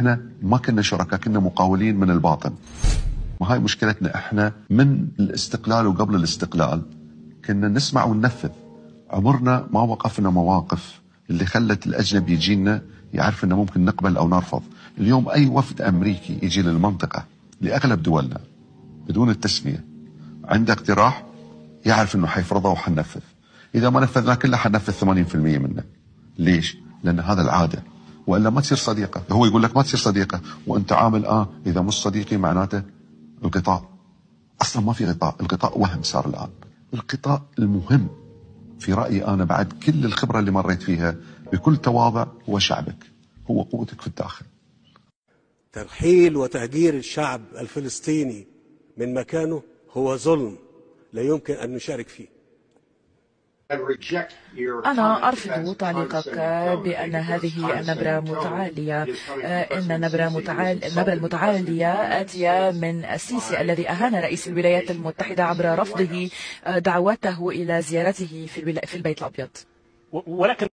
احنا ما كنا شركاء، كنا مقاولين من الباطن. وهاي مشكلتنا احنا من الاستقلال وقبل الاستقلال كنا نسمع وننفذ. عمرنا ما وقفنا مواقف اللي خلت الاجنبي يجينا يعرف انه ممكن نقبل او نرفض. اليوم اي وفد امريكي يجي للمنطقه لاغلب دولنا بدون التسميه عنده اقتراح يعرف انه حيفرضه وحنفذ. اذا ما نفذنا كله حنفذ 80% منه. ليش؟ لان هذا العاده، والا ما تصير صديقه. هو يقول لك ما تصير صديقه وانت عامل اذا مش صديقي معناته الغطاء. اصلا ما في غطاء، الغطاء وهم صار الان. الغطاء المهم في رايي انا بعد كل الخبره اللي مريت فيها بكل تواضع هو شعبك، هو قوتك في الداخل. ترحيل وتهجير الشعب الفلسطيني من مكانه هو ظلم لا يمكن ان نشارك فيه. أنا أرفض تعليقك بأن هذه النبرة متعالية. إن النبرة المتعالية آتية من السيسي الذي أهان رئيس الولايات المتحدة عبر رفضه دعوته إلى زيارته في البيت الأبيض. ولكن